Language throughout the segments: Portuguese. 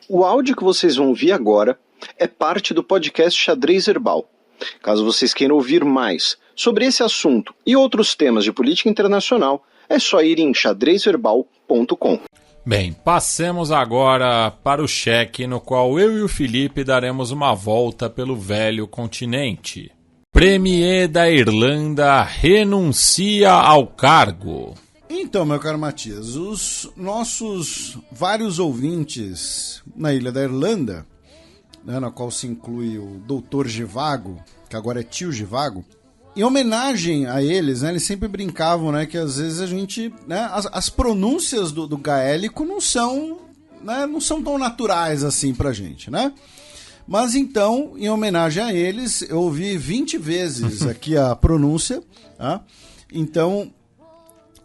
O áudio que vocês vão ouvir agora é parte do podcast Xadrez Herbal. Caso vocês queiram ouvir mais sobre esse assunto e outros temas de política internacional, é só ir em xadrezherbal.com. Bem, passemos agora para o cheque no qual eu e o Felipe daremos uma volta pelo velho continente. Premier da Irlanda renuncia ao cargo. Então, meu caro Matias, os nossos vários ouvintes na Ilha da Irlanda, né, na qual se inclui o Doutor Givago, que agora é tio Givago, em homenagem a eles, né, eles sempre brincavam, né, que às vezes a gente, né, as pronúncias do gaélico não são, né, não são tão naturais assim pra gente, né? Mas então, em homenagem a eles, eu ouvi 20 vezes aqui a pronúncia, tá? Então,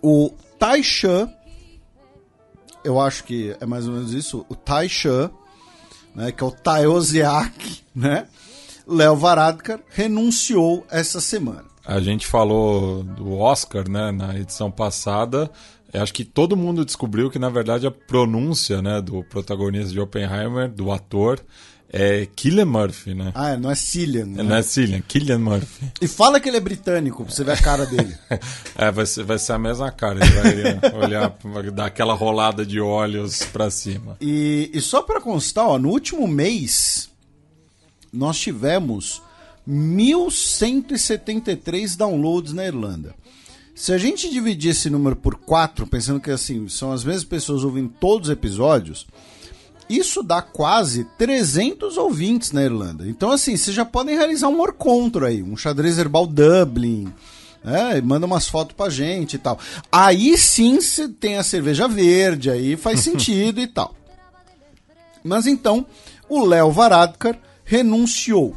o Taoiseach, eu acho que é mais ou menos isso, o Taoiseach, né, que é o Taoiseach, né? Leo Varadkar renunciou essa semana. A gente falou do Oscar, né, na edição passada. Eu acho que todo mundo descobriu que, na verdade, a pronúncia, né, do protagonista de Oppenheimer, do ator, é Cillian Murphy, né? Ah, não é Cillian, né? Não é Cillian, Cillian Murphy. E fala que ele é britânico, pra você ver a cara dele. Vai ser a mesma cara. Ele vai olhar, vai dar aquela rolada de olhos pra cima. E só pra constar, ó, no último mês, nós tivemos 1.173 downloads na Irlanda. Se a gente dividir esse número por 4, pensando que assim, são as mesmas pessoas ouvindo todos os episódios, isso dá quase 300 ouvintes na Irlanda. Então, assim, vocês já podem realizar um Orcontro aí, um Xadrez Herbal Dublin, né? Manda umas fotos pra gente e tal. Aí sim você tem a cerveja verde, aí faz sentido e tal. Mas então, o Leo Varadkar renunciou.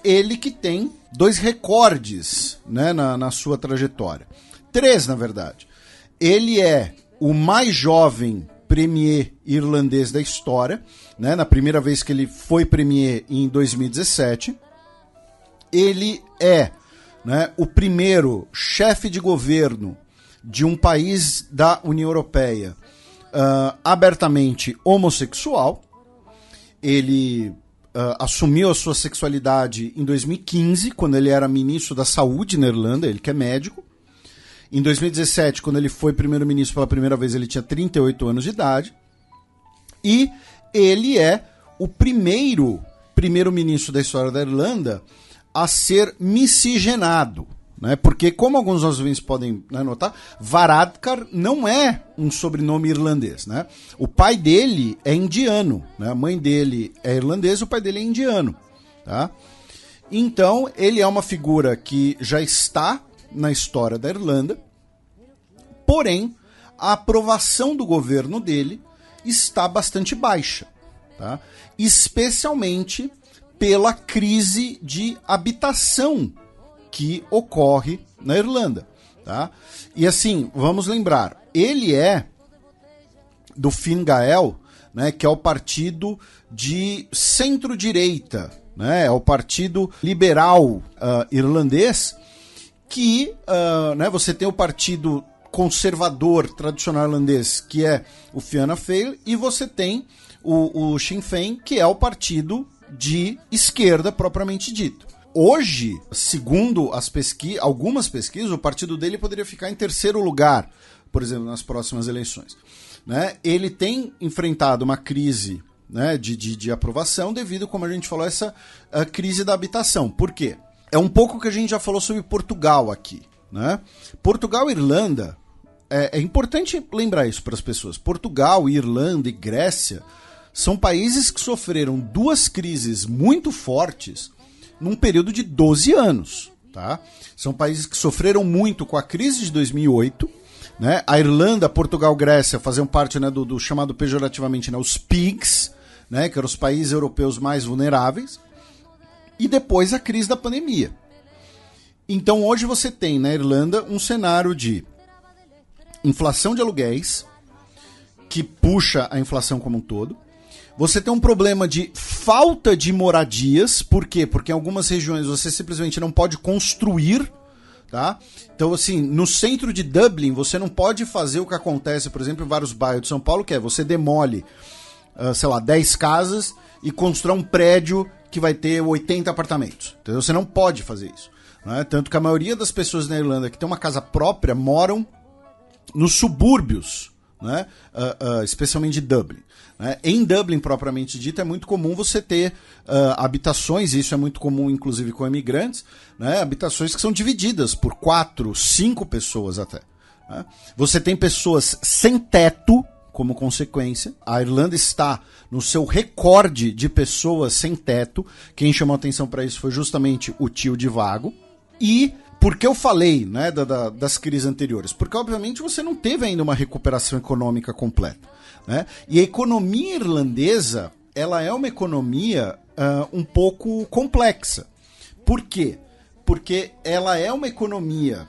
Ele que tem 2 recordes, né, na sua trajetória. 3, na verdade. Ele é o mais jovem premier irlandês da história, né, na primeira vez que ele foi premier em 2017. Ele é, né, o primeiro chefe de governo de um país da União Europeia abertamente homossexual. Ele assumiu a sua sexualidade em 2015, quando ele era ministro da Saúde na Irlanda, ele que é médico. Em 2017, quando ele foi primeiro-ministro pela primeira vez, ele tinha 38 anos de idade. E ele é o primeiro-ministro da história da Irlanda a ser miscigenado, né? Porque, como alguns dos ouvintes podem, né, notar, Varadkar não é um sobrenome irlandês, né? O pai dele é indiano, né? A mãe dele é irlandesa, o pai dele é indiano, tá? Então, ele é uma figura que já está na história da Irlanda, porém, a aprovação do governo dele está bastante baixa, tá? Especialmente pela crise de habitação que ocorre na Irlanda, tá? E assim, vamos lembrar, ele é do Fine Gael, né, que é o partido de centro-direita, né, é o partido liberal irlandês, que né, você tem o partido conservador tradicional irlandês, que é o Fianna Fáil, e você tem o Sinn Féin, que é o partido de esquerda propriamente dito. Hoje, segundo algumas pesquisas, o partido dele poderia ficar em terceiro lugar, por exemplo, nas próximas eleições, né? Ele tem enfrentado uma crise, né, de aprovação devido, como a gente falou, a essa crise da habitação. Por quê? É um pouco que a gente já falou sobre Portugal aqui, né? Portugal e Irlanda, é importante lembrar isso para as pessoas. Portugal, Irlanda e Grécia são países que sofreram 2 crises muito fortes num período de 12 anos, tá? São países que sofreram muito com a crise de 2008, né? A Irlanda, Portugal, Grécia faziam parte, né, do chamado pejorativamente, né, os PIGS, né, que eram os países europeus mais vulneráveis, e depois a crise da pandemia. Então hoje você tem na Irlanda um cenário de inflação de aluguéis, que puxa a inflação como um todo. Você tem um problema de falta de moradias. Por quê? Porque em algumas regiões você simplesmente não pode construir, tá? Então, assim, no centro de Dublin, você não pode fazer o que acontece, por exemplo, em vários bairros de São Paulo, que é você demole sei lá, 10 casas e constrói um prédio que vai ter 80 apartamentos. Entendeu? Você não pode fazer isso. Né? Tanto que a maioria das pessoas na Irlanda que tem uma casa própria moram nos subúrbios, né? Especialmente de Dublin. Né? Em Dublin, propriamente dito, é muito comum você ter habitações, e isso é muito comum inclusive com imigrantes, né? Habitações que são divididas por 4, 5 pessoas até. Né? Você tem pessoas sem teto, como consequência. A Irlanda está no seu recorde de pessoas sem teto. Quem chamou atenção para isso foi justamente o tio de Vago. E por que eu falei, né, das crises anteriores? Porque, obviamente, você não teve ainda uma recuperação econômica completa. Né? E a economia irlandesa, ela é uma economia um pouco complexa. Por quê? Porque ela é uma economia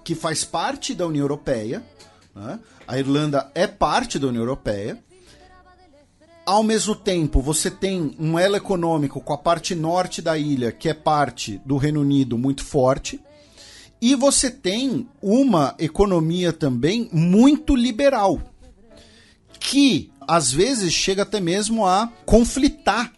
que faz parte da União Europeia, né? A Irlanda é parte da União Europeia. Ao mesmo tempo, você tem um elo econômico com a parte norte da ilha, que é parte do Reino Unido, muito forte. E você tem uma economia também muito liberal, que às vezes chega até mesmo a conflitar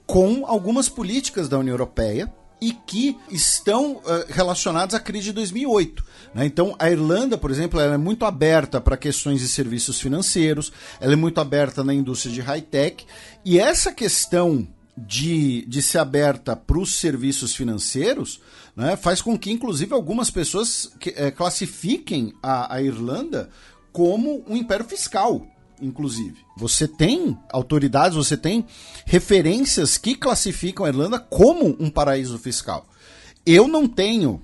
com algumas políticas da União Europeia e que estão relacionadas à crise de 2008. Né? Então, a Irlanda, por exemplo, ela é muito aberta para questões de serviços financeiros, ela é muito aberta na indústria de high-tech, e essa questão de ser aberta para os serviços financeiros, né, faz com que, inclusive, algumas pessoas classifiquem a Irlanda como um império fiscal. Inclusive, você tem autoridades, você tem referências que classificam a Irlanda como um paraíso fiscal. Eu não tenho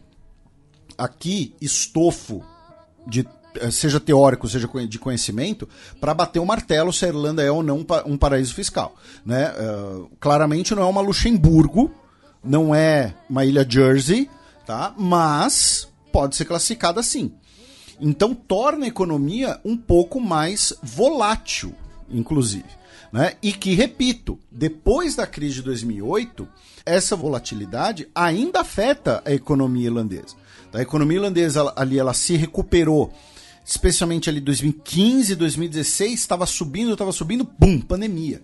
aqui estofo, seja teórico, seja de conhecimento, para bater o martelo se a Irlanda é ou não um paraíso fiscal. Né? Claramente não é uma Luxemburgo, não é uma ilha Jersey, tá? Mas pode ser classificada assim. Então torna a economia um pouco mais volátil, inclusive. Né? E que, repito, depois da crise de 2008, essa volatilidade ainda afeta a economia irlandesa. A economia irlandesa ali, ela se recuperou, especialmente ali 2015, 2016, estava subindo, bum, pandemia.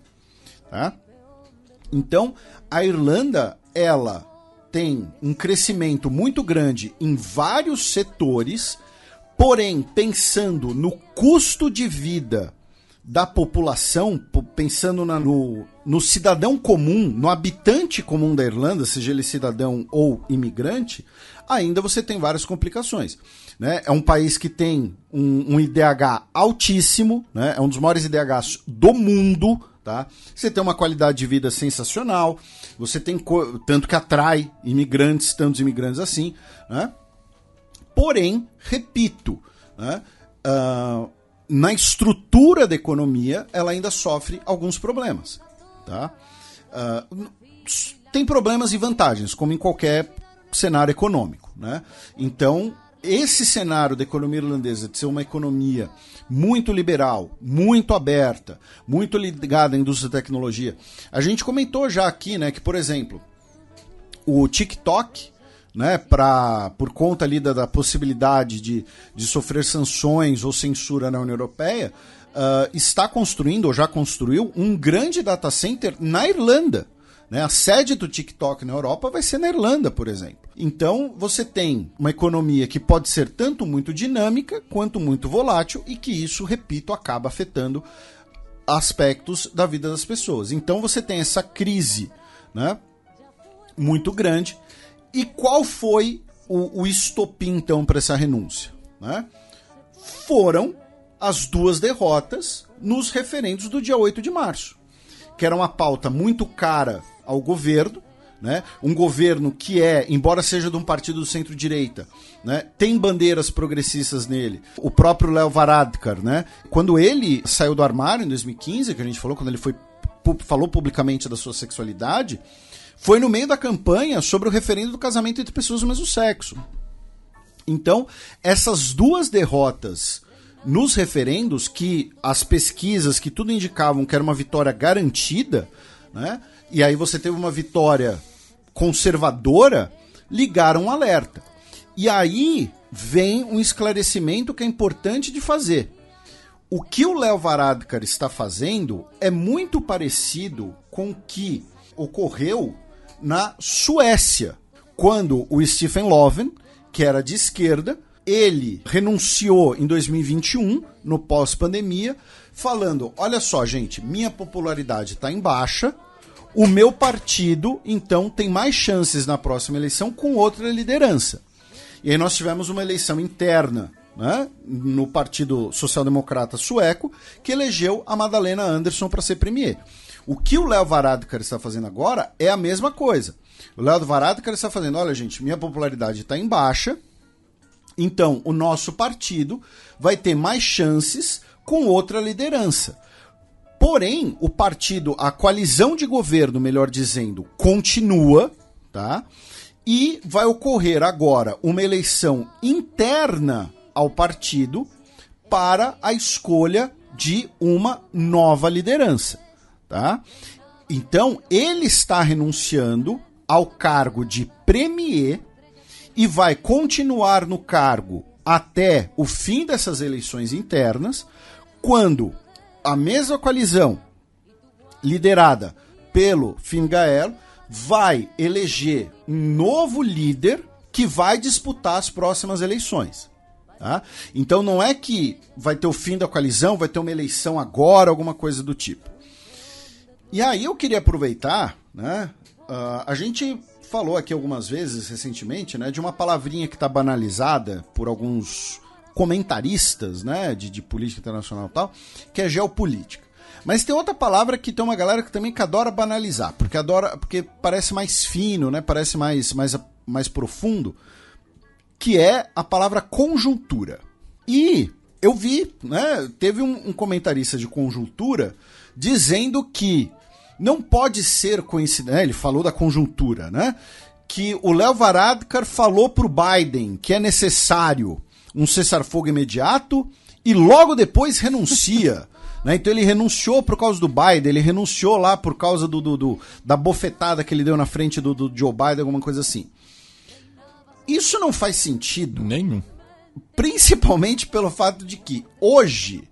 Tá? Então, a Irlanda, ela tem um crescimento muito grande em vários setores. Porém, pensando no custo de vida da população, pensando no cidadão comum, no habitante comum da Irlanda, seja ele cidadão ou imigrante, ainda você tem várias complicações. Né? É um país que tem um IDH altíssimo, né? É um dos maiores IDHs do mundo. Tá? Você tem uma qualidade de vida sensacional, você tem tanto que atrai imigrantes, tantos imigrantes assim, né? Porém, repito, né, na estrutura da economia, ela ainda sofre alguns problemas. Tá? Tem problemas e vantagens, como em qualquer cenário econômico. Né? Então, esse cenário da economia irlandesa, de ser uma economia muito liberal, muito aberta, muito ligada à indústria da tecnologia, a gente comentou já aqui, né, que, por exemplo, o TikTok, né, por conta ali da possibilidade de sofrer sanções ou censura na União Europeia, está construindo, ou já construiu, um grande data center na Irlanda. Né? A sede do TikTok na Europa vai ser na Irlanda, por exemplo. Então, você tem uma economia que pode ser tanto muito dinâmica, quanto muito volátil, e que isso, repito, acaba afetando aspectos da vida das pessoas. Então, você tem essa crise, né, muito grande. E qual foi o estopim, então, para essa renúncia? Né? Foram as 2 derrotas nos referendos do dia 8 de março, que era uma pauta muito cara ao governo, né? Um governo que embora seja de um partido do centro-direita, né, tem bandeiras progressistas nele. O próprio Leo Varadkar, né, quando ele saiu do armário em 2015, que a gente falou, quando ele falou publicamente da sua sexualidade, foi no meio da campanha sobre o referendo do casamento entre pessoas do mesmo sexo. Então, essas 2 derrotas nos referendos, que as pesquisas que tudo indicavam que era uma vitória garantida, né, e aí você teve uma vitória conservadora, ligaram um alerta. E aí vem um esclarecimento que é importante de fazer. O que o Leo Varadkar está fazendo é muito parecido com o que ocorreu na Suécia, quando o Stephen Löfven, que era de esquerda, ele renunciou em 2021, no pós-pandemia, falando, olha só, gente, minha popularidade está em baixa, o meu partido, então, tem mais chances na próxima eleição com outra liderança. E aí nós tivemos uma eleição interna, né, no Partido Social Democrata Sueco, que elegeu a Magdalena Andersson para ser premier. O que o Leo Varadkar está fazendo agora é a mesma coisa. O Leo Varadkar está fazendo, olha gente, minha popularidade está em baixa, então o nosso partido vai ter mais chances com outra liderança. Porém, o partido, a coalizão de governo, melhor dizendo, continua, tá? E vai ocorrer agora uma eleição interna ao partido para a escolha de uma nova liderança, tá? Então, ele está renunciando ao cargo de premier e vai continuar no cargo até o fim dessas eleições internas, quando a mesma coalizão liderada pelo Finn Gael vai eleger um novo líder que vai disputar as próximas eleições. Tá? Então não é que vai ter o fim da coalizão, vai ter uma eleição agora, alguma coisa do tipo. E aí eu queria aproveitar, né, a gente falou aqui algumas vezes recentemente, né, de uma palavrinha que está banalizada por alguns comentaristas, né, de política internacional e tal, que é geopolítica. Mas tem outra palavra que tem uma galera que também que adora banalizar, porque parece mais fino, né, parece mais profundo, que é a palavra conjuntura. E eu vi, né, teve um comentarista de conjuntura dizendo que não pode ser coincidência, né, ele falou da conjuntura, né, que o Leo Varadkar falou para o Biden que é necessário um cessar-fogo imediato e logo depois renuncia. Né? Então ele renunciou por causa do Biden, ele renunciou lá por causa da bofetada que ele deu na frente do Joe Biden, alguma coisa assim. Isso não faz sentido. Nenhum. Principalmente pelo fato de que hoje,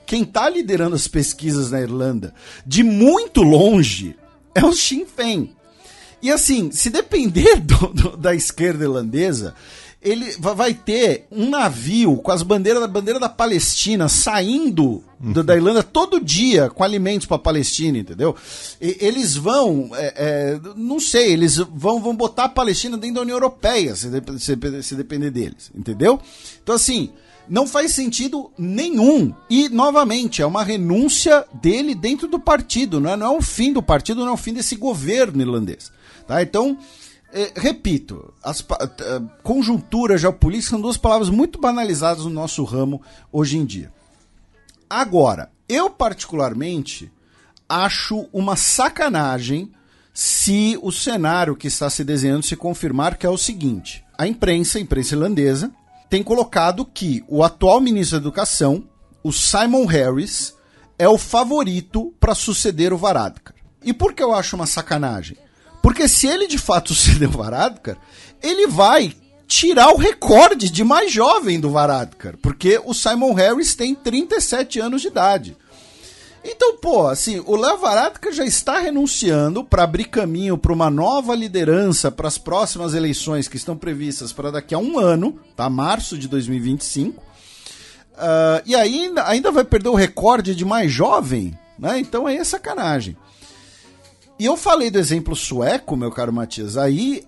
quem está liderando as pesquisas na Irlanda de muito longe é o Sinn Féin. E assim, se depender da esquerda irlandesa, ele vai ter um navio com a bandeira da Palestina saindo da Irlanda todo dia com alimentos para a Palestina, entendeu? Eles vão, não sei, eles vão botar a Palestina dentro da União Europeia, se depender deles, entendeu? Então assim, não faz sentido nenhum. E, novamente, é uma renúncia dele dentro do partido, não é o fim do partido, não é o fim desse governo irlandês. Tá? Então, repito, conjuntura, geopolítica são duas palavras muito banalizadas no nosso ramo hoje em dia. Agora, eu particularmente acho uma sacanagem se o cenário que está se desenhando se confirmar, que é o seguinte: a imprensa irlandesa, tem colocado que o atual ministro da Educação, o Simon Harris, é o favorito para suceder o Varadkar. E por que eu acho uma sacanagem? Porque se ele de fato suceder o Varadkar, ele vai tirar o recorde de mais jovem do Varadkar, porque o Simon Harris tem 37 anos de idade. Então, assim, o Leo Varadkar já está renunciando para abrir caminho para uma nova liderança para as próximas eleições que estão previstas para daqui a um ano, tá? Março de 2025. E aí ainda vai perder o recorde de mais jovem, né? Então aí é sacanagem. E eu falei do exemplo sueco, meu caro Matias, aí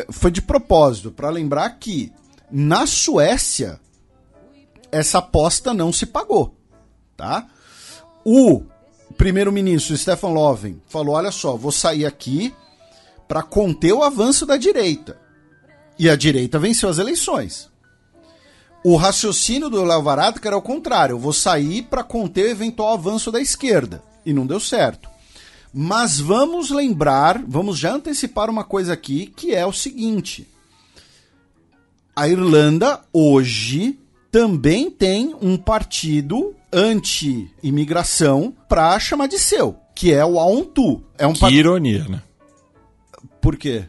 foi de propósito, para lembrar que na Suécia essa aposta não se pagou, tá? O primeiro-ministro Stefan Löfven falou, olha só, vou sair aqui para conter o avanço da direita. E a direita venceu as eleições. O raciocínio do Leo Varadkar é o contrário, eu vou sair para conter o eventual avanço da esquerda. E não deu certo. Mas vamos lembrar, vamos já antecipar uma coisa aqui, que é o seguinte: a Irlanda hoje também tem um partido anti-imigração para chamar de seu, que é o Aontu. Que ironia, né? Por quê?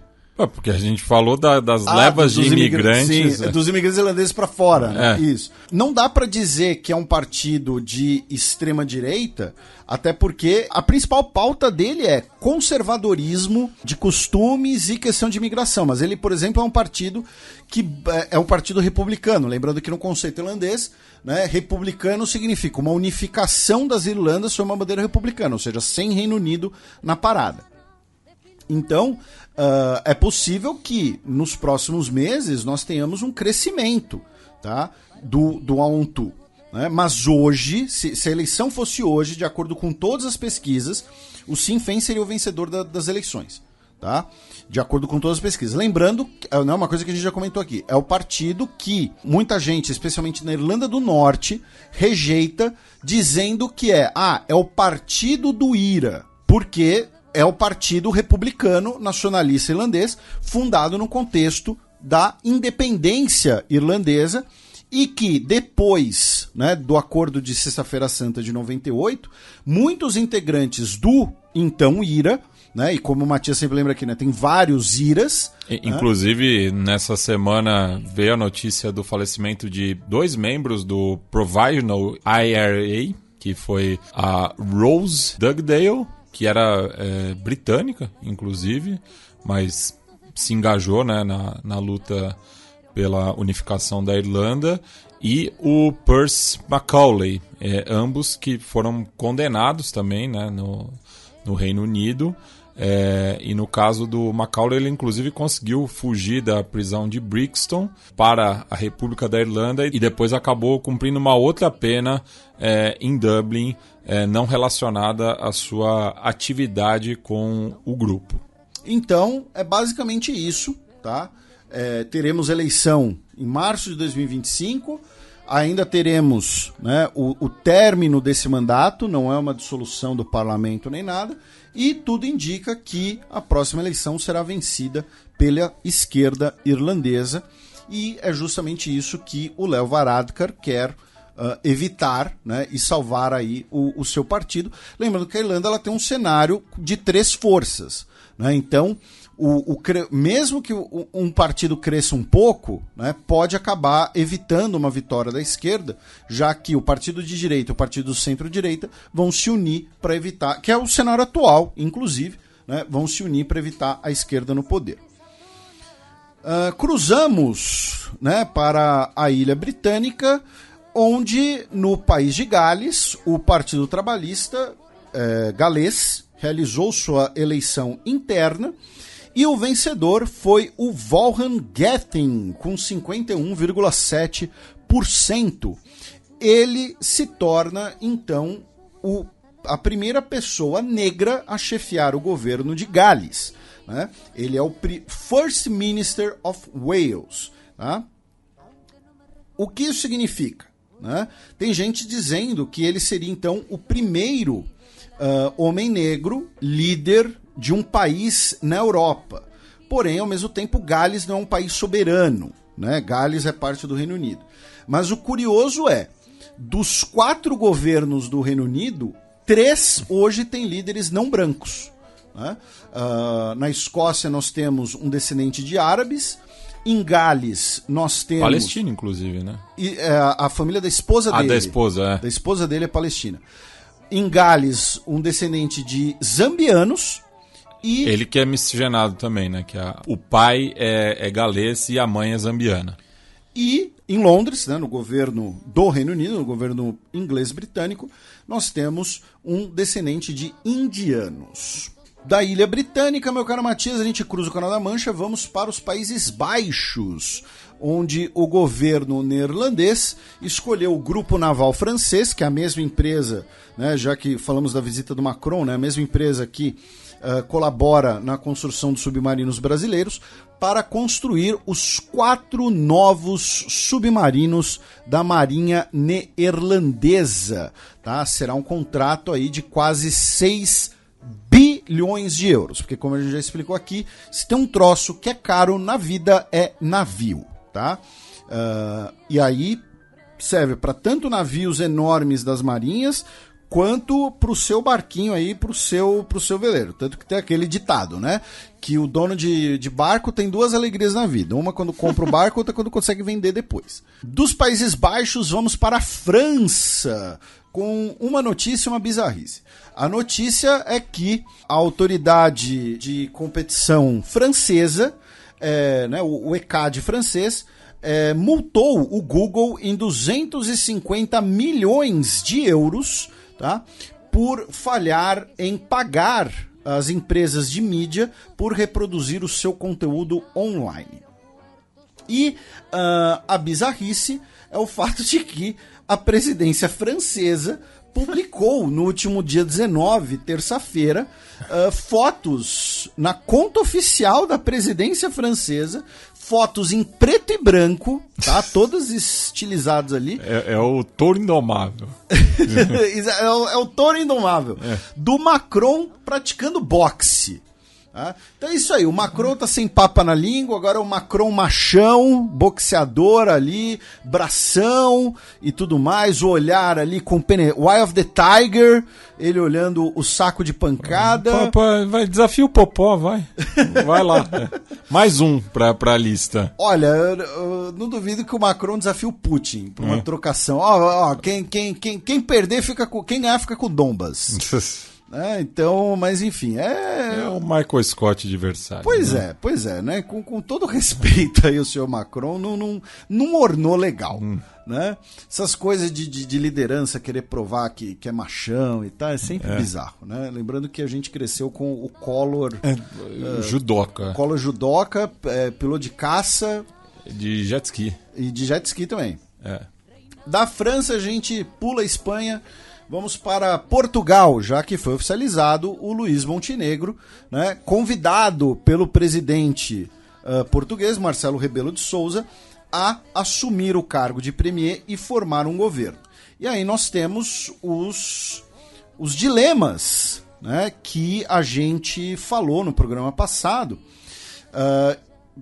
Porque a gente falou das levas de imigrantes. Sim, dos imigrantes irlandeses para fora, né? Isso. Não dá para dizer que é um partido de extrema-direita, até porque a principal pauta dele é conservadorismo de costumes e questão de imigração. Mas ele, por exemplo, é um partido que é um partido republicano. Lembrando que no conceito irlandês, né, republicano significa uma unificação das Irlandas sob uma bandeira republicana, ou seja, sem Reino Unido na parada. Então, é possível que nos próximos meses nós tenhamos um crescimento, tá, do Aontu. Né? Mas hoje, se a eleição fosse hoje, de acordo com todas as pesquisas, o Sinn Féin seria o vencedor das eleições. Tá? De acordo com todas as pesquisas. Lembrando, não é uma coisa que a gente já comentou aqui, é o partido que muita gente, especialmente na Irlanda do Norte, rejeita, dizendo que é o partido do IRA, porque é o partido republicano nacionalista irlandês, fundado no contexto da independência irlandesa, e que depois, né, do Acordo de Sexta-feira Santa de 98, muitos integrantes do então IRA, né, e como o Matias sempre lembra aqui, né, tem vários IRAs. Inclusive, nessa semana veio a notícia do falecimento de 2 membros do Provisional IRA, que foi a Rose Dugdale, que era britânica, inclusive, mas se engajou, né, na luta pela unificação da Irlanda, e o Percy Macaulay, ambos que foram condenados também, né, no Reino Unido. E no caso do Macaulay, ele inclusive conseguiu fugir da prisão de Brixton para a República da Irlanda e depois acabou cumprindo uma outra pena em Dublin, não relacionada à sua atividade com o grupo. Então, é basicamente isso, tá? Teremos eleição em março de 2025, ainda teremos, né, o término desse mandato, não é uma dissolução do parlamento nem nada, e tudo indica que a próxima eleição será vencida pela esquerda irlandesa, e é justamente isso que o Leo Varadkar quer evitar, né, e salvar aí o seu partido. Lembrando que a Irlanda ela tem um cenário de 3 forças, né, então mesmo que um partido cresça um pouco, né, pode acabar evitando uma vitória da esquerda, já que o partido de direita e o partido do centro-direita vão se unir para evitar, que é o cenário atual, inclusive, né, vão se unir para evitar a esquerda no poder. Cruzamos, né, para a Ilha Britânica, onde no país de Gales, o Partido Trabalhista galês realizou sua eleição interna, e o vencedor foi o Vaughan Gething, com 51,7%. Ele se torna, então, a primeira pessoa negra a chefiar o governo de Gales. Né? Ele é o First Minister of Wales. Tá? O que isso significa? Né? Tem gente dizendo que ele seria, então, o primeiro homem negro líder de um país na Europa. Porém, ao mesmo tempo, Gales não é um país soberano, né? Gales é parte do Reino Unido. Mas o curioso é, dos 4 governos do Reino Unido, 3 hoje têm líderes não brancos. Né? Na Escócia nós temos um descendente de árabes. Em Gales nós temos... Palestina, inclusive, né? A família da esposa dele. Da esposa, Da esposa dele é palestina. Em Gales, um descendente de zambianos. E ele que é miscigenado também, né? Que o pai é galês e a mãe é zambiana. E em Londres, né, no governo do Reino Unido, no governo inglês-britânico, nós temos um descendente de indianos. Da Ilha Britânica, meu caro Matias, a gente cruza o Canal da Mancha, vamos para os Países Baixos, onde o governo neerlandês escolheu o Grupo Naval Francês, que é a mesma empresa, né, já que falamos da visita do Macron, né, a mesma empresa que colabora na construção dos submarinos brasileiros, para construir os 4 novos submarinos da Marinha neerlandesa. Tá? Será um contrato aí de quase 6 bilhões de euros, porque como a gente já explicou aqui, se tem um troço que é caro na vida é navio. Tá? E aí serve para tanto navios enormes das marinhas, quanto pro seu barquinho aí, pro seu veleiro. Tanto que tem aquele ditado, né? Que o dono de barco tem duas alegrias na vida. Uma quando compra o barco, outra quando consegue vender depois. Dos Países Baixos, vamos para a França, com uma notícia e uma bizarrice. A notícia é que a autoridade de competição francesa, né, o ECAD francês, multou o Google em 250 milhões de euros, tá, por falhar em pagar as empresas de mídia por reproduzir o seu conteúdo online. E a bizarrice é o fato de que a presidência francesa publicou no último dia 19, terça-feira, fotos na conta oficial da presidência francesa, fotos em preto e branco, tá? Todas estilizadas ali. É o touro indomável. É o touro indomável. Do Macron praticando boxe. Tá? Então é isso aí, o Macron tá sem papa na língua, agora é o Macron machão, boxeador ali, bração e tudo mais, o olhar ali com o Eye of the Tiger, ele olhando o saco de pancada. Vai, desafia o Popó, vai lá. Mais um pra lista. Olha, eu não duvido que o Macron desafie o Putin pra uma trocação. Ó, quem perder fica com, quem ganhar fica com o Donbas. Então, mas enfim, é o Michael Scott de Versalhes. Pois é, né? Com todo respeito aí o senhor Macron, não ornou legal, né? Essas coisas de liderança, querer provar que é machão e tal, é sempre bizarro, né? Lembrando que a gente cresceu com o Collor... judoca. Collor judoca, piloto de caça... De jet ski. E de jet ski também. Da França, a gente pula a Espanha... Vamos para Portugal, já que foi oficializado o Luís Montenegro, né, convidado pelo presidente português, Marcelo Rebelo de Sousa, a assumir o cargo de premier e formar um governo. E aí nós temos os dilemas, né, que a gente falou no programa passado,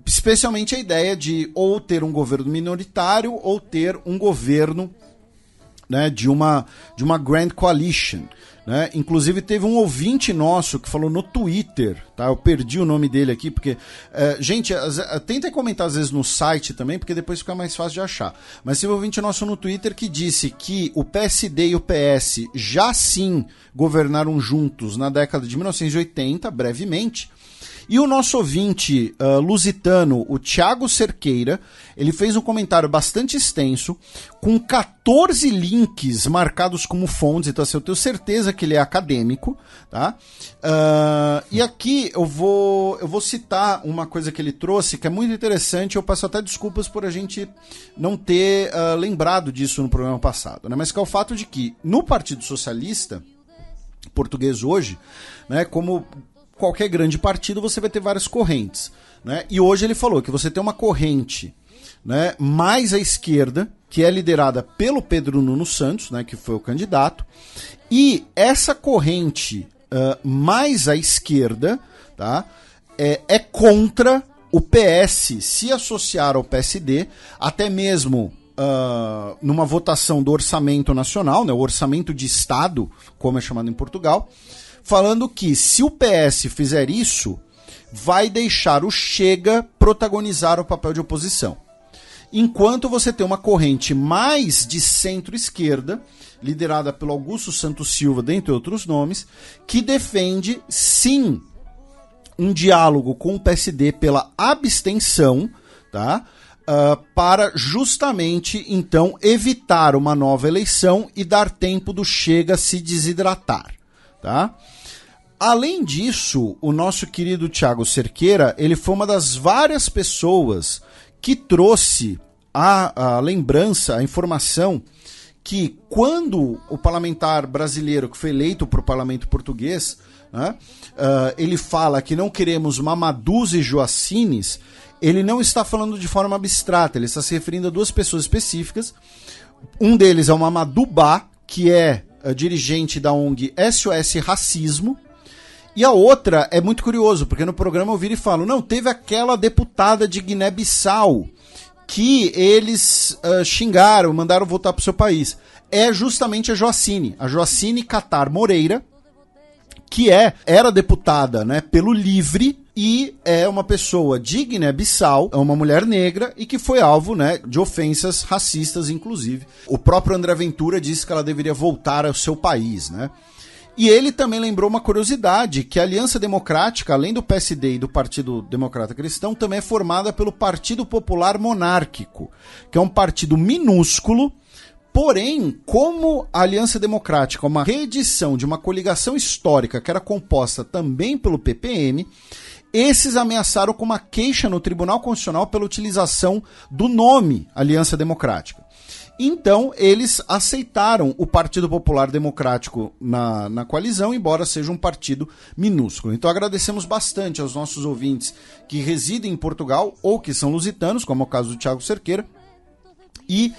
especialmente a ideia de ou ter um governo minoritário ou ter um governo, né, de uma Grand Coalition, né? Inclusive teve um ouvinte nosso que falou no Twitter, tá? Eu perdi o nome dele aqui, porque... gente, tenta comentar às vezes no site também, porque depois fica mais fácil de achar. Mas teve um ouvinte nosso no Twitter que disse que o PSD e o PS já sim governaram juntos na década de 1980, brevemente. E o nosso ouvinte lusitano, o Thiago Cerqueira, ele fez um comentário bastante extenso, com 14 links marcados como fontes, então assim, eu tenho certeza que ele é acadêmico, tá? E aqui eu vou citar uma coisa que ele trouxe, que é muito interessante, eu peço até desculpas por a gente não ter lembrado disso no programa passado, né? Mas que é o fato de que no Partido Socialista português hoje, né, como... qualquer grande partido, você vai ter várias correntes, né? E hoje ele falou que você tem uma corrente, né, mais à esquerda, que é liderada pelo Pedro Nuno Santos, né, que foi o candidato, e essa corrente mais à esquerda, tá, é contra o PS se associar ao PSD, até mesmo numa votação do orçamento nacional, né, o orçamento de Estado, como é chamado em Portugal, falando que se o PS fizer isso, vai deixar o Chega protagonizar o papel de oposição. Enquanto você tem uma corrente mais de centro-esquerda, liderada pelo Augusto Santos Silva, dentre outros nomes, que defende, sim, um diálogo com o PSD pela abstenção, tá? Para justamente, então, evitar uma nova eleição e dar tempo do Chega se desidratar. Tá? Além disso, o nosso querido Thiago Cerqueira, ele foi uma das várias pessoas que trouxe a lembrança, a informação, que quando o parlamentar brasileiro que foi eleito para o parlamento português, né, ele fala que não queremos Mamadus e Joacines, ele não está falando de forma abstrata, ele está se referindo a duas pessoas específicas. Um deles é o Mamadou Ba, que é dirigente da ONG SOS Racismo, e a outra é muito curioso, porque no programa eu viro e falo, não, teve aquela deputada de Guiné-Bissau, que eles xingaram, mandaram voltar para o seu país. É justamente a Joacine Catar Moreira, que era deputada, né, pelo LIVRE e é uma pessoa de Guiné-Bissau, é uma mulher negra e que foi alvo, né, de ofensas racistas, inclusive. O próprio André Ventura disse que ela deveria voltar ao seu país, né? E ele também lembrou uma curiosidade, que a Aliança Democrática, além do PSD e do Partido Democrata Cristão, também é formada pelo Partido Popular Monárquico, que é um partido minúsculo. Porém, como a Aliança Democrática é uma reedição de uma coligação histórica que era composta também pelo PPM, esses ameaçaram com uma queixa no Tribunal Constitucional pela utilização do nome Aliança Democrática. Então, eles aceitaram o Partido Popular Democrático na coalizão, embora seja um partido minúsculo. Então, agradecemos bastante aos nossos ouvintes que residem em Portugal ou que são lusitanos, como é o caso do Thiago Cerqueira. E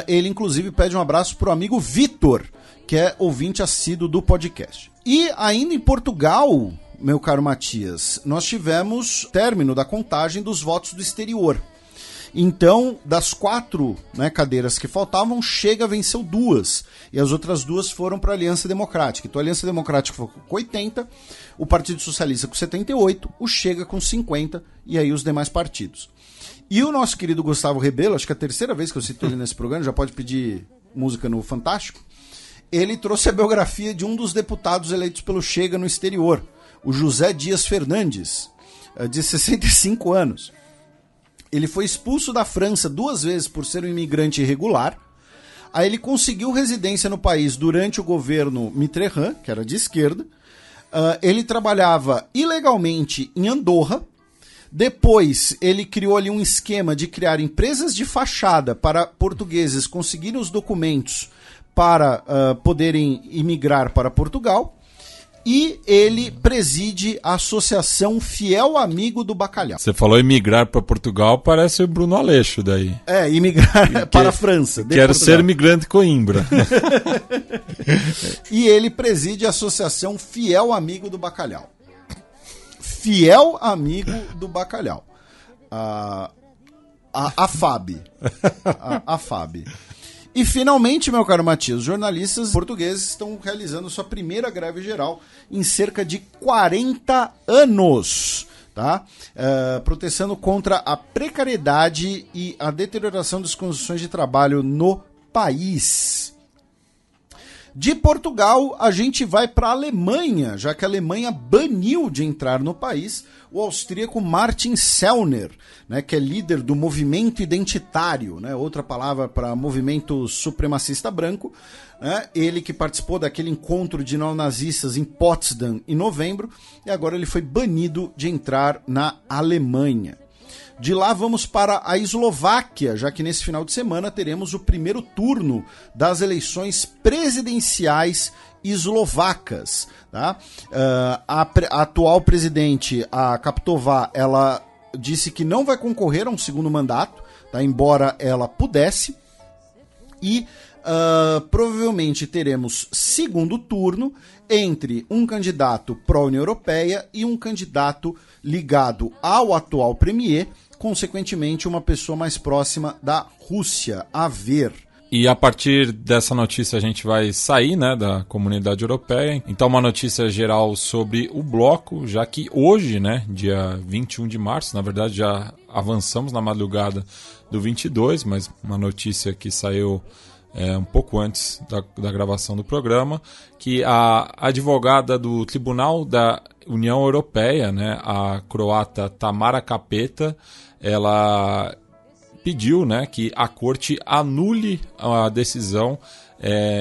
ele, inclusive, pede um abraço para o amigo Vitor, que é ouvinte assíduo do podcast. E ainda em Portugal, meu caro Matias, nós tivemos término da contagem dos votos do exterior. Então, das 4, né, cadeiras que faltavam, Chega venceu 2. E as outras 2 foram para a Aliança Democrática. Então, a Aliança Democrática foi com 80, o Partido Socialista com 78, o Chega com 50 e aí os demais partidos. E o nosso querido Gustavo Rebelo, acho que é a terceira vez que eu cito ele nesse programa, já pode pedir música no Fantástico, ele trouxe a biografia de um dos deputados eleitos pelo Chega no exterior, o José Dias Fernandes, de 65 anos. Ele foi expulso da França 2 vezes por ser um imigrante irregular. Aí ele conseguiu residência no país durante o governo Mitterrand, que era de esquerda. Ele trabalhava ilegalmente em Andorra. Depois ele criou ali um esquema de criar empresas de fachada para portugueses conseguirem os documentos para poderem imigrar para Portugal. E ele preside a Associação Fiel Amigo do Bacalhau. Você falou imigrar para Portugal, parece o Bruno Aleixo daí. Imigrar para a França. Quero ser imigrante Coimbra. E ele preside a Associação Fiel Amigo do Bacalhau. Fiel Amigo do Bacalhau. A FAB. A FAB. E finalmente, meu caro Matias, os jornalistas portugueses estão realizando sua primeira greve geral em cerca de 40 anos, tá? Protestando contra a precariedade e a deterioração das condições de trabalho no país. De Portugal, a gente vai para a Alemanha, já que a Alemanha baniu de entrar no país o austríaco Martin Sellner, né, que é líder do movimento identitário, né, outra palavra para movimento supremacista branco, né, ele que participou daquele encontro de neonazistas em Potsdam em novembro, e agora ele foi banido de entrar na Alemanha. De lá vamos para a Eslováquia, já que nesse final de semana teremos o primeiro turno das eleições presidenciais eslovacas. Tá? A atual presidente, a Kaptová, ela disse que não vai concorrer a um segundo mandato, tá? Embora ela pudesse. E provavelmente teremos segundo turno entre um candidato pró-União Europeia e um candidato ligado ao atual premier, consequentemente uma pessoa mais próxima da Rússia, a ver. E a partir dessa notícia a gente vai sair, né, da Comunidade Europeia. Então uma notícia geral sobre o bloco, já que hoje, né, dia 21 de março, na verdade já avançamos na madrugada do 22, mas uma notícia que saiu um pouco antes da gravação do programa, que a advogada do Tribunal da União Europeia, né, a croata Tamara Kapeta, ela pediu, né, que a corte anule a decisão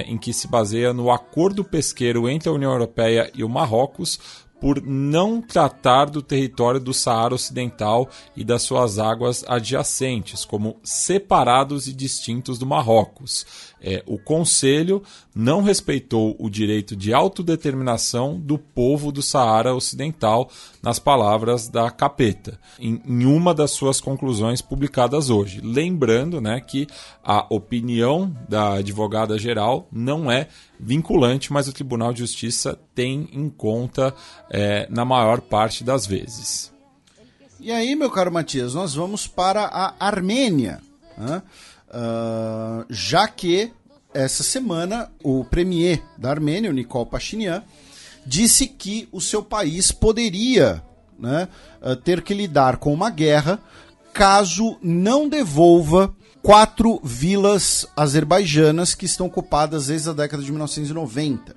em que se baseia no acordo pesqueiro entre a União Europeia e o Marrocos por não tratar do território do Saara Ocidental e das suas águas adjacentes como separados e distintos do Marrocos. O Conselho não respeitou o direito de autodeterminação do povo do Saara Ocidental, nas palavras da Kapeta, em uma das suas conclusões publicadas hoje. Lembrando, né, que a opinião da advogada-geral não é vinculante, mas o Tribunal de Justiça tem em conta na maior parte das vezes. E aí, meu caro Matias, nós vamos para a Armênia. né? Já que essa semana o premier da Armênia, o Nikol Pashinyan, disse que o seu país poderia, né, ter que lidar com uma guerra caso não devolva 4 vilas azerbaijanas que estão ocupadas desde a década de 1990.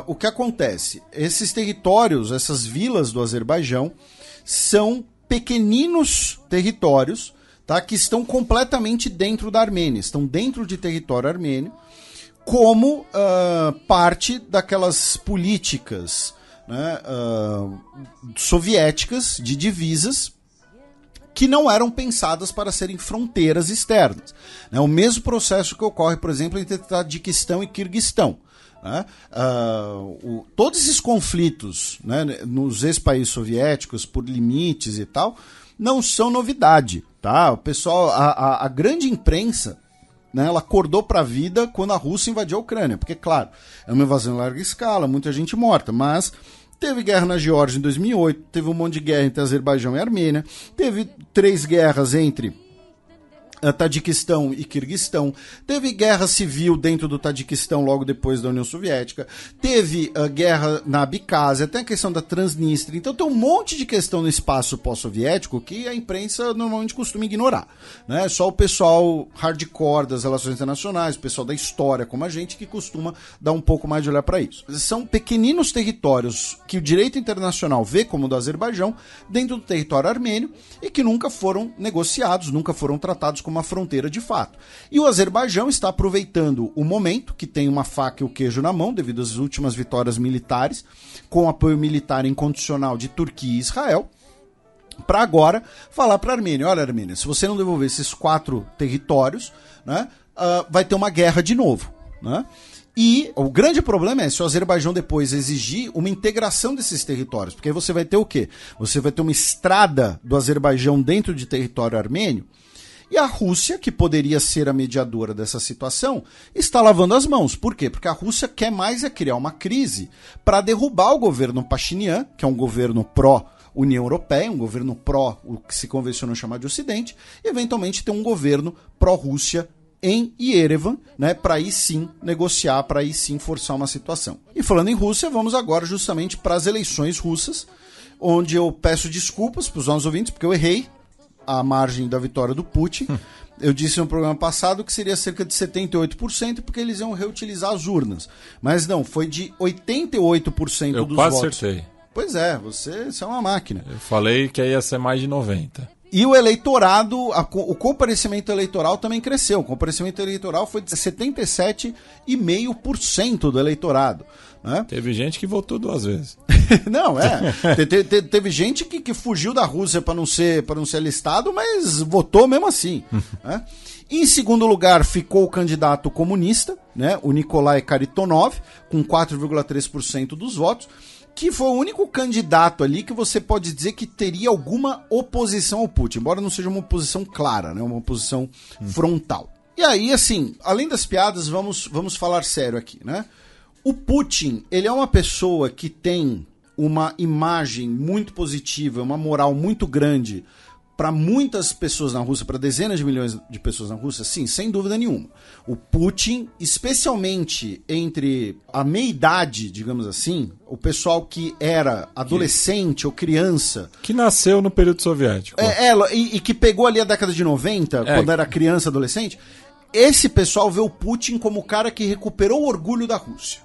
O que acontece? Esses territórios, essas vilas do Azerbaijão, são pequeninos territórios, tá, que estão completamente dentro da Armênia, estão dentro de território armênio, como parte daquelas políticas, né, soviéticas de divisas que não eram pensadas para serem fronteiras externas. É o mesmo processo que ocorre, por exemplo, entre Tadiquistão e Quirguistão. Né? Todos esses conflitos, né, nos ex-países soviéticos, por limites e tal, não são novidade. Tá? O pessoal, a grande imprensa, né, ela acordou para a vida quando a Rússia invadiu a Ucrânia, porque, claro, é uma invasão em larga escala, muita gente morta, mas teve guerra na Geórgia em 2008, teve um monte de guerra entre Azerbaijão e Armênia, teve 3 guerras entre Tadiquistão e Quirguistão, teve guerra civil dentro do Tadiquistão logo depois da União Soviética, teve guerra na Abcásia, tem a questão da Transnistria, então tem um monte de questão no espaço pós-soviético que a imprensa normalmente costuma ignorar, né? Só o pessoal hardcore das relações internacionais, o pessoal da história como a gente, que costuma dar um pouco mais de olhar para isso. São pequeninos territórios que o direito internacional vê como o do Azerbaijão dentro do território armênio e que nunca foram negociados, nunca foram tratados como uma fronteira de fato. E o Azerbaijão está aproveitando o momento, que tem uma faca e o queijo na mão, devido às últimas vitórias militares, com apoio militar incondicional de Turquia e Israel, para agora falar para a Armênia: olha, Armênia, se você não devolver esses 4 territórios, né, vai ter uma guerra de novo. Né? E o grande problema é se o Azerbaijão depois exigir uma integração desses territórios, porque aí você vai ter o quê? Você vai ter uma estrada do Azerbaijão dentro de território armênio. E a Rússia, que poderia ser a mediadora dessa situação, está lavando as mãos. Por quê? Porque a Rússia quer mais criar uma crise para derrubar o governo Pashinyan, que é um governo pró-União Europeia, um governo pró o que se convencionou chamar de Ocidente, e eventualmente ter um governo pró-Rússia em Yerevan, né, para aí sim negociar, para aí sim forçar uma situação. E falando em Rússia, vamos agora justamente para as eleições russas, onde eu peço desculpas para os nossos ouvintes, porque eu errei a margem da vitória do Putin. Eu disse no programa passado que seria cerca de 78%, porque eles iam reutilizar as urnas. Mas não, foi de 88% eu dos quase votos. Acertei. Pois é, você é uma máquina. Eu falei que ia ser mais de 90%. E o eleitorado, o comparecimento eleitoral também cresceu. O comparecimento eleitoral foi de 77,5% do eleitorado. Né? Teve gente que votou 2 vezes. Não, teve gente que fugiu da Rússia para não ser alistado, mas votou mesmo assim. Né? Em segundo lugar ficou o candidato comunista, né, o Nikolai Kharitonov, com 4,3% dos votos, que foi o único candidato ali que você pode dizer que teria alguma oposição ao Putin, embora não seja uma oposição clara, né, uma oposição frontal. E aí, assim, além das piadas, vamos falar sério aqui, né? O Putin, ele é uma pessoa que tem uma imagem muito positiva, uma moral muito grande para muitas pessoas na Rússia, para dezenas de milhões de pessoas na Rússia, sim, sem dúvida nenhuma. O Putin, especialmente entre a meia-idade, digamos assim, o pessoal que era adolescente ou criança... Que nasceu no período soviético. E que pegou ali a década de 90, quando era criança, adolescente, esse pessoal vê o Putin como o cara que recuperou o orgulho da Rússia.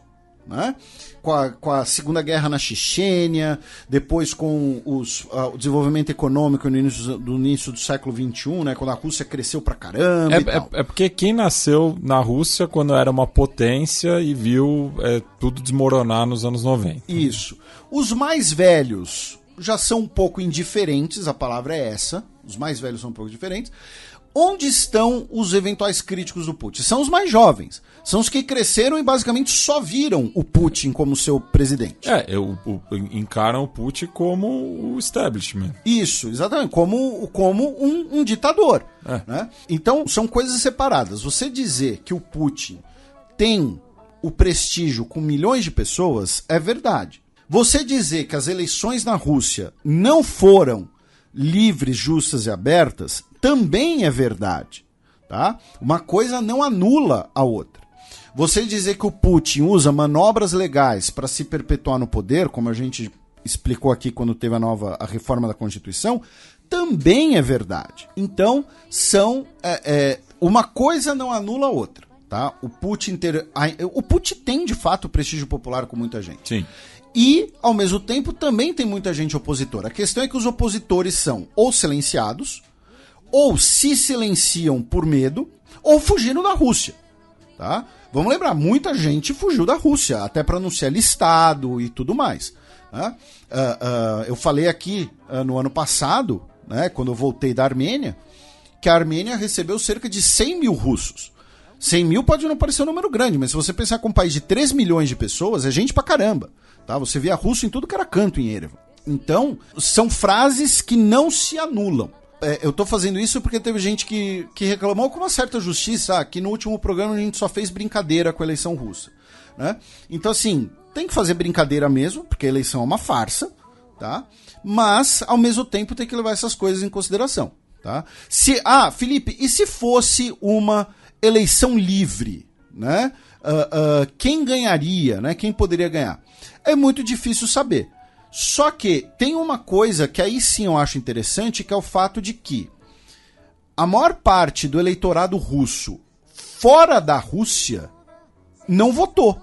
Né? Com a Segunda Guerra na Chechênia, depois com o desenvolvimento econômico no início do século XXI, né? Quando a Rússia cresceu pra caramba e tal. É porque quem nasceu na Rússia quando era uma potência e viu tudo desmoronar nos anos 90. Isso. Os mais velhos já são um pouco indiferentes, a palavra é essa. Os mais velhos são um pouco diferentes. Onde estão os eventuais críticos do Putin? São os mais jovens. São os que cresceram e basicamente só viram o Putin como seu presidente. Encaram o Putin como o establishment. Isso, exatamente. Como um ditador. Né? Então, são coisas separadas. Você dizer que o Putin tem o prestígio com milhões de pessoas é verdade. Você dizer que as eleições na Rússia não foram livres, justas e abertas, também é verdade. Tá? Uma coisa não anula a outra. Você dizer que o Putin usa manobras legais para se perpetuar no poder, como a gente explicou aqui quando teve a reforma da Constituição, também é verdade. Então, uma coisa não anula a outra. Tá? O Putin tem, de fato, prestígio popular com muita gente. Sim. E, ao mesmo tempo, também tem muita gente opositora. A questão é que os opositores são ou silenciados, ou se silenciam por medo, ou fugiram da Rússia. Tá? Vamos lembrar, muita gente fugiu da Rússia, até para não ser alistado e tudo mais. Né? Eu falei aqui no ano passado, né, quando eu voltei da Armênia, que a Armênia recebeu cerca de 100 mil russos. 100 mil pode não parecer um número grande, mas se você pensar com um país de 3 milhões de pessoas, é gente pra caramba. Tá? Você via russo em tudo que era canto em Erevan. Então, são frases que não se anulam. Eu tô fazendo isso porque teve gente que reclamou com uma certa justiça que no último programa a gente só fez brincadeira com a eleição russa. Né? Então, assim, tem que fazer brincadeira mesmo, porque a eleição é uma farsa, tá? Mas, ao mesmo tempo, tem que levar essas coisas em consideração. Tá? Felipe, e se fosse uma eleição livre, né? Quem ganharia, né? Quem poderia ganhar? É muito difícil saber. Só que tem uma coisa que aí sim eu acho interessante, que é o fato de que a maior parte do eleitorado russo fora da Rússia não votou.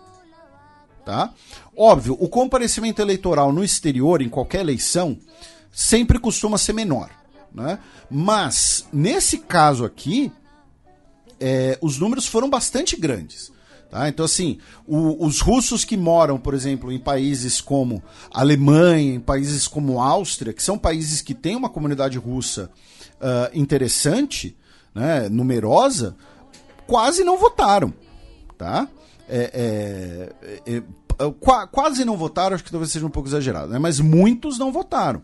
Tá? Óbvio, o comparecimento eleitoral no exterior, em qualquer eleição, sempre costuma ser menor. Né? Mas, nesse caso aqui, os números foram bastante grandes. Tá? Então, assim, os russos que moram, por exemplo, em países como Alemanha, em países como Áustria, que são países que têm uma comunidade russa interessante, né, numerosa, quase não votaram. Tá? Quase não votaram, acho que talvez seja um pouco exagerado, né? Mas muitos não votaram.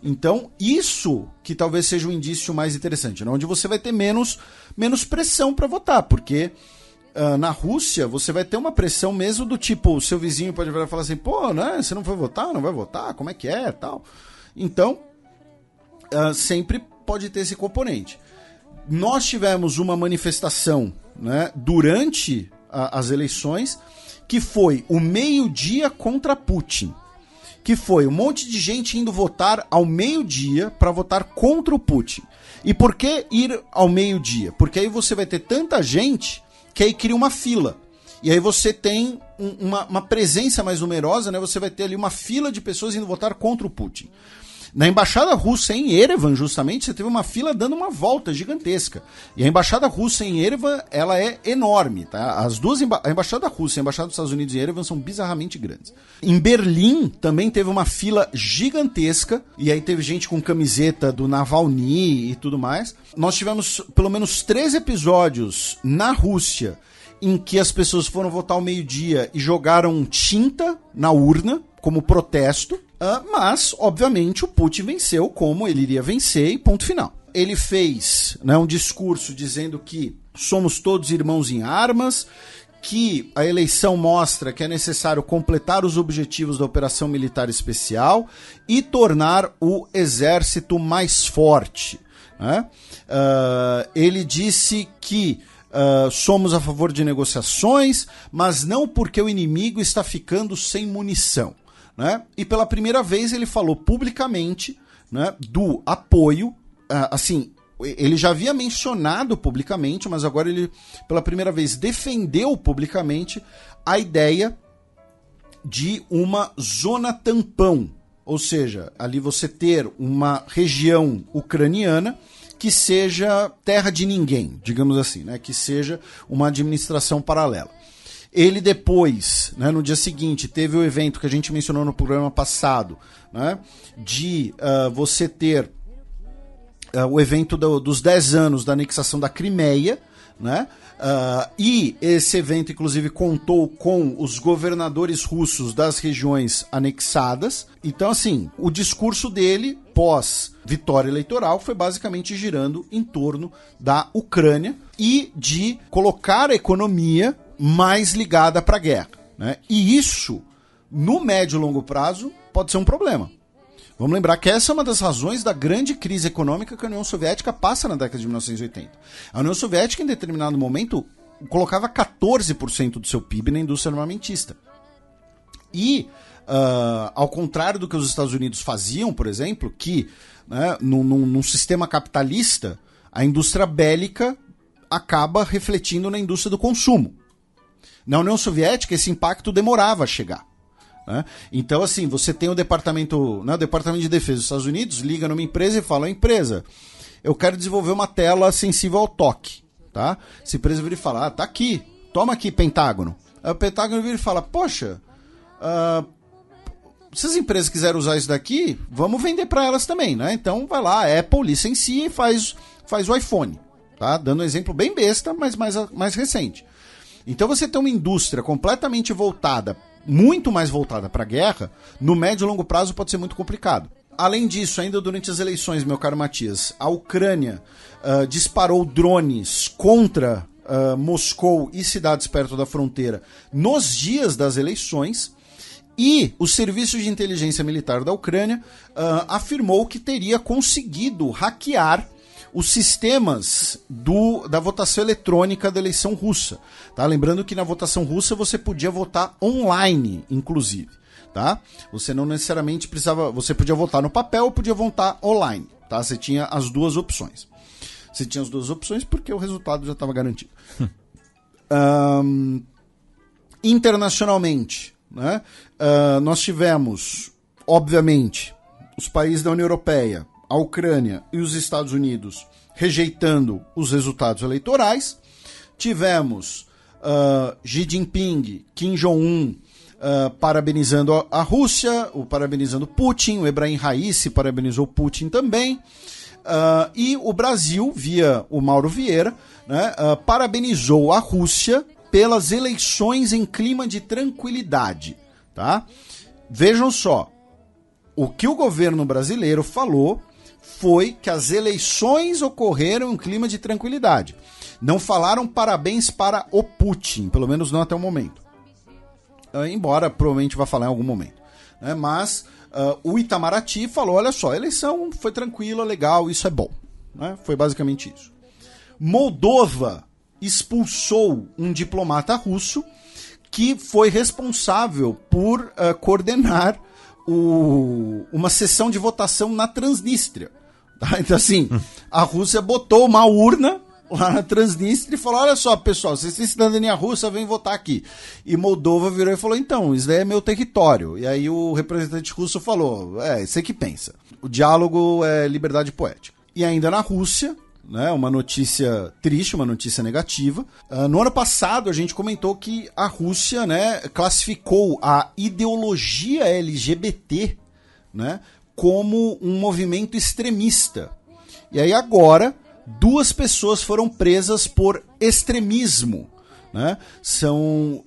Então, isso que talvez seja o indício mais interessante, né? Onde você vai ter menos pressão para votar, porque na Rússia você vai ter uma pressão mesmo do tipo, o seu vizinho pode virar e falar assim, pô, né, você não vai votar, não vai votar, como é que é, tal. Então, sempre pode ter esse componente. Nós tivemos uma manifestação, né, durante as eleições, que foi o meio-dia contra Putin. Que foi um monte de gente indo votar ao meio-dia para votar contra o Putin. E por que ir ao meio-dia? Porque aí você vai ter tanta gente que aí cria uma fila. E aí você tem uma presença mais numerosa, né? Você vai ter ali uma fila de pessoas indo votar contra o Putin. Na embaixada russa em Erevan, justamente, você teve uma fila dando uma volta gigantesca. E a embaixada russa em Erevan, ela é enorme, tá? As duas, a embaixada russa e a embaixada dos Estados Unidos em Erevan são bizarramente grandes. Em Berlim, também teve uma fila gigantesca, e aí teve gente com camiseta do Navalny e tudo mais. Nós tivemos pelo menos 3 episódios na Rússia em que as pessoas foram votar ao meio-dia e jogaram tinta na urna, como protesto. Mas, obviamente, o Putin venceu como ele iria vencer e ponto final. Ele fez, né, um discurso dizendo que somos todos irmãos em armas, que a eleição mostra que é necessário completar os objetivos da operação militar especial e tornar o exército mais forte. Né? Ele disse que somos a favor de negociações, mas não porque o inimigo está ficando sem munição. Né? E pela primeira vez ele falou publicamente, né, do apoio, assim, ele já havia mencionado publicamente, mas agora ele pela primeira vez defendeu publicamente a ideia de uma zona tampão, ou seja, ali você ter uma região ucraniana que seja terra de ninguém, digamos assim, né, que seja uma administração paralela. Ele depois, né, no dia seguinte, teve o evento que a gente mencionou no programa passado, né, de você ter o evento dos 10 anos da anexação da Crimeia, né, e esse evento, inclusive, contou com os governadores russos das regiões anexadas. Então, assim, o discurso dele, pós-vitória eleitoral, foi basicamente girando em torno da Ucrânia e de colocar a economia mais ligada para a guerra. Né? E isso, no médio e longo prazo, pode ser um problema. Vamos lembrar que essa é uma das razões da grande crise econômica que a União Soviética passa na década de 1980. A União Soviética, em determinado momento, colocava 14% do seu PIB na indústria armamentista. E, ao contrário do que os Estados Unidos faziam, por exemplo, que, né, num sistema capitalista, a indústria bélica acaba refletindo na indústria do consumo. Na União Soviética, esse impacto demorava a chegar. Né? Então, assim, você tem o departamento de defesa dos Estados Unidos, liga numa empresa e fala, empresa, eu quero desenvolver uma tela sensível ao toque. Tá? Se a empresa vir e falar, tá aqui, toma aqui, Pentágono. Aí o Pentágono vir e fala, poxa, se as empresas quiserem usar isso daqui, vamos vender para elas também, né? Então vai lá, a Apple licencia e faz o iPhone. Tá? Dando um exemplo bem besta, mas mais recente. Então você tem uma indústria completamente voltada, muito mais voltada para a guerra, no médio e longo prazo pode ser muito complicado. Além disso, ainda durante as eleições, meu caro Matias, a Ucrânia disparou drones contra Moscou e cidades perto da fronteira nos dias das eleições, e o Serviço de Inteligência Militar da Ucrânia afirmou que teria conseguido hackear os sistemas da votação eletrônica da eleição russa. Tá? Lembrando que na votação russa você podia votar online, inclusive. Tá? Você não necessariamente precisava... Você podia votar no papel ou podia votar online. Tá? Você tinha as duas opções. Você tinha as duas opções porque o resultado já estava garantido. Internacionalmente, né? Nós tivemos, obviamente, os países da União Europeia, a Ucrânia e os Estados Unidos rejeitando os resultados eleitorais. Tivemos Xi Jinping, Kim Jong-un parabenizando a Rússia, parabenizando Putin, o Ebrahim Raisi parabenizou Putin também. E o Brasil, via o Mauro Vieira, né, parabenizou a Rússia pelas eleições em clima de tranquilidade. Tá? Vejam só, o que o governo brasileiro falou foi que as eleições ocorreram em clima de tranquilidade. Não falaram parabéns para o Putin, pelo menos não até o momento. Embora provavelmente vá falar em algum momento. Né? Mas o Itamaraty falou, olha só, a eleição foi tranquila, legal, isso é bom. Né? Foi basicamente isso. Moldova expulsou um diplomata russo que foi responsável por coordenar uma sessão de votação na Transnistria. Tá? Então, assim, a Rússia botou uma urna lá na Transnistria e falou, olha só, pessoal, vocês têm cidadania russa, vem votar aqui. E Moldova virou e falou, então, isso daí é meu território. E aí o representante russo falou, você que pensa. O diálogo é liberdade poética. E ainda na Rússia, né, uma notícia triste, uma notícia negativa. No ano passado a gente comentou que a Rússia, né, classificou a ideologia LGBT, né, como um movimento extremista. E aí agora 2 pessoas foram presas por extremismo. Né?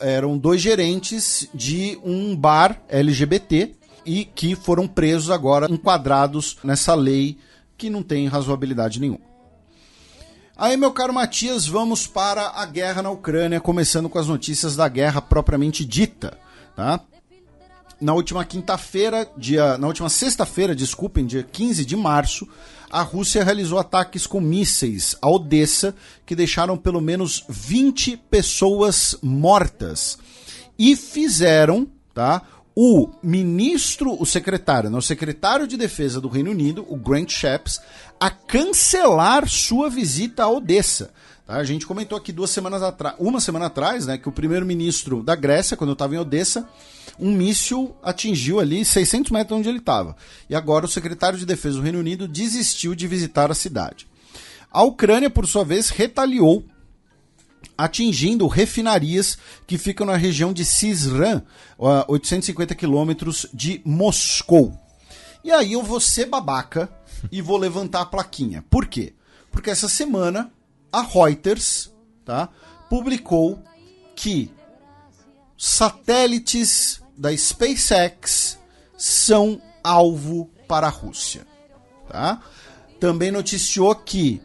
Eram 2 gerentes de um bar LGBT e que foram presos agora, enquadrados nessa lei que não tem razoabilidade nenhuma. Aí, meu caro Matias, vamos para a guerra na Ucrânia, começando com as notícias da guerra propriamente dita. Tá? Na última sexta-feira, dia 15 de março, a Rússia realizou ataques com mísseis a Odessa, que deixaram pelo menos 20 pessoas mortas. E fizeram, tá, o secretário de defesa do Reino Unido, o Grant Shapps, a cancelar sua visita a Odessa. Tá? A gente comentou aqui uma semana atrás, né, que o primeiro-ministro da Grécia, quando eu estava em Odessa, um míssil atingiu ali 600 metros onde ele estava. E agora o secretário de defesa do Reino Unido desistiu de visitar a cidade. A Ucrânia, por sua vez, retaliou, atingindo refinarias que ficam na região de Syzran, 850 quilômetros de Moscou. E aí eu vou ser babaca e vou levantar a plaquinha. Por quê? Porque essa semana a Reuters, tá, publicou que satélites da SpaceX são alvo para a Rússia. Tá? Também noticiou que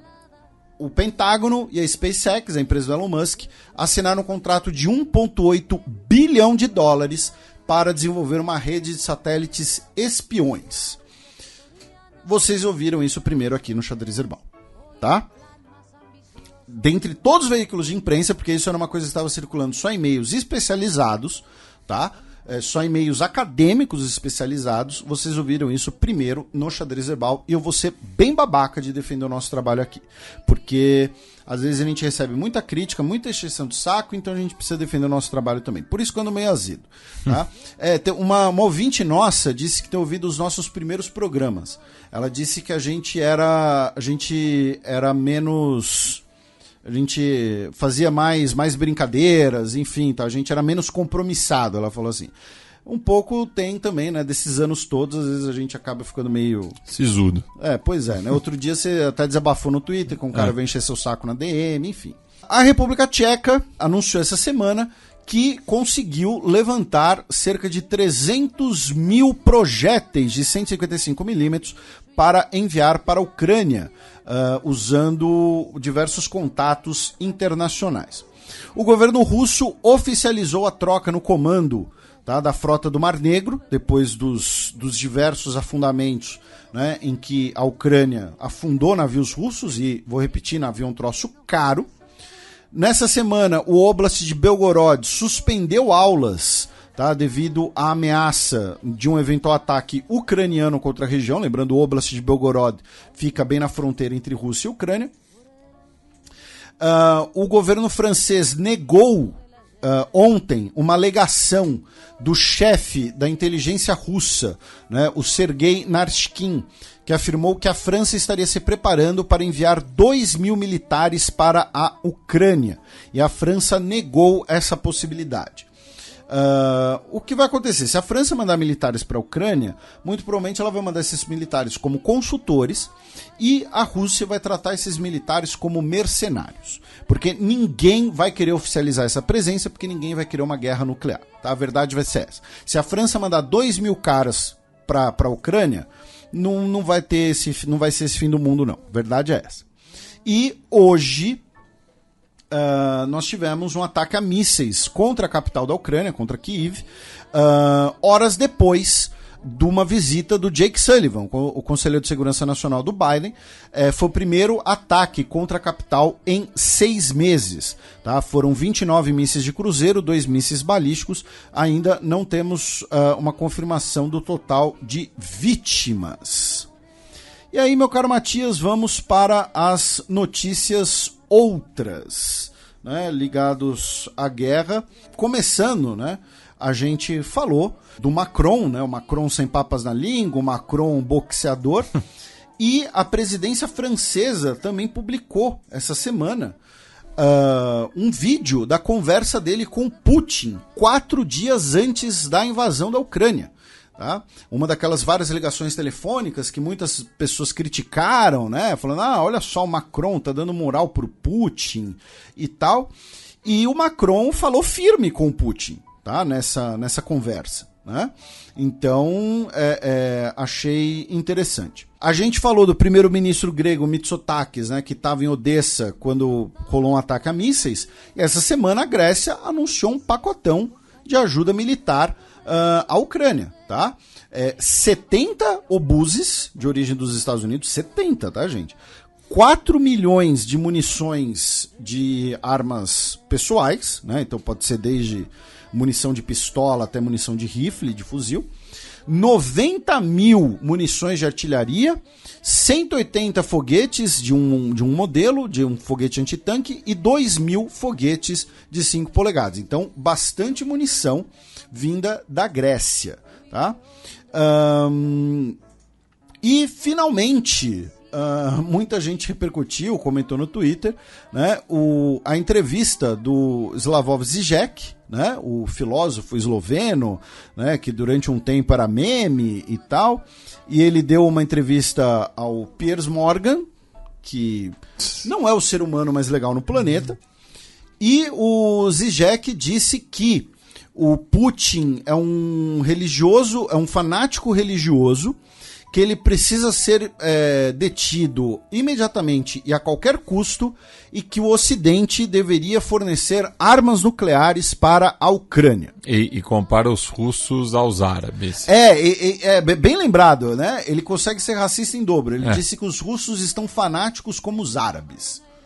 o Pentágono e a SpaceX, a empresa do Elon Musk, assinaram um contrato de 1,8 bilhão de dólares para desenvolver uma rede de satélites espiões. vocês ouviram isso primeiro aqui no Xadrez Herbal, tá? Dentre todos os veículos de imprensa, porque isso era uma coisa que estava circulando só em meios especializados, tá? Só em meios acadêmicos especializados, vocês ouviram isso primeiro no Xadrez Herbal, e eu vou ser bem babaca de defender o nosso trabalho aqui, porque às vezes a gente recebe muita crítica, muita extensão de saco, então a gente precisa defender o nosso trabalho também, por isso que eu ando meio azedo, tá? Uma ouvinte nossa disse que tem ouvido os nossos primeiros programas, ela disse que a gente era menos... A gente fazia mais brincadeiras, enfim, tá? A gente era menos compromissado, ela falou assim. Um pouco tem também, né, desses anos todos, às vezes a gente acaba ficando meio... Sisudo. Pois é, né? Outro dia você até desabafou no Twitter, com o cara veio encher seu saco na DM, enfim. A República Tcheca anunciou essa semana que conseguiu levantar cerca de 300 mil projéteis de 155 milímetros para enviar para a Ucrânia, usando diversos contatos internacionais. O governo russo oficializou a troca no comando, tá, da frota do Mar Negro, depois dos diversos afundamentos, né, em que a Ucrânia afundou navios russos, e vou repetir, navio é um troço caro. Nessa semana, o Oblast de Belgorod suspendeu aulas, tá, devido à ameaça de um eventual ataque ucraniano contra a região. Lembrando, o Oblast de Belgorod fica bem na fronteira entre Rússia e Ucrânia. O governo francês negou ontem uma alegação do chefe da inteligência russa, né, o Sergei Narskin, que afirmou que a França estaria se preparando para enviar 2.000 militares para a Ucrânia. E a França negou essa possibilidade. O que vai acontecer? Se a França mandar militares para a Ucrânia, muito provavelmente ela vai mandar esses militares como consultores, e a Rússia vai tratar esses militares como mercenários. Porque ninguém vai querer oficializar essa presença, porque ninguém vai querer uma guerra nuclear. Tá? A verdade vai ser essa. Se a França mandar 2.000 caras para a Ucrânia, não vai ser esse fim do mundo, não. A verdade é essa. E hoje nós tivemos um ataque a mísseis contra a capital da Ucrânia, contra Kiev, horas depois de uma visita do Jake Sullivan, o conselheiro de segurança nacional do Biden. Foi o primeiro ataque contra a capital em 6 meses. Tá? Foram 29 mísseis de cruzeiro, 2 mísseis balísticos. Ainda não temos uma confirmação do total de vítimas. E aí, meu caro Matias, vamos para as notícias outras, né, ligados à guerra. Começando, né, a gente falou do Macron, né, o Macron sem papas na língua, o Macron boxeador, e a presidência francesa também publicou essa semana um vídeo da conversa dele com Putin 4 dias antes da invasão da Ucrânia. Tá? Uma daquelas várias ligações telefônicas que muitas pessoas criticaram, né? Falando, olha só, o Macron tá dando moral pro Putin e tal. E o Macron falou firme com o Putin, tá? Nessa conversa, né? Então, achei interessante. A gente falou do primeiro-ministro grego Mitsotakis, né, que estava em Odessa quando rolou um ataque a mísseis. E essa semana a Grécia anunciou um pacotão de ajuda militar à Ucrânia, tá? 70 obuses de origem dos Estados Unidos, 70, tá, gente? 4 milhões de munições de armas pessoais, né? Então pode ser desde munição de pistola até munição de rifle, de fuzil. 90 mil munições de artilharia, 180 foguetes de um modelo, de um foguete antitanque, e 2.000 foguetes de 5 polegadas. Então, bastante munição vinda da Grécia, tá? E, finalmente, muita gente repercutiu, comentou no Twitter, né, a entrevista do Slavoj Žižek, né, o filósofo esloveno, né, que durante um tempo era meme e tal, e ele deu uma entrevista ao Piers Morgan, que não é o ser humano mais legal no planeta, e o Žižek disse que o Putin é um religioso, é um fanático religioso que ele precisa ser detido imediatamente e a qualquer custo, e que o Ocidente deveria fornecer armas nucleares para a Ucrânia. E compara os russos aos árabes. Bem lembrado, né? Ele consegue ser racista em dobro. Ele disse que os russos estão fanáticos como os árabes.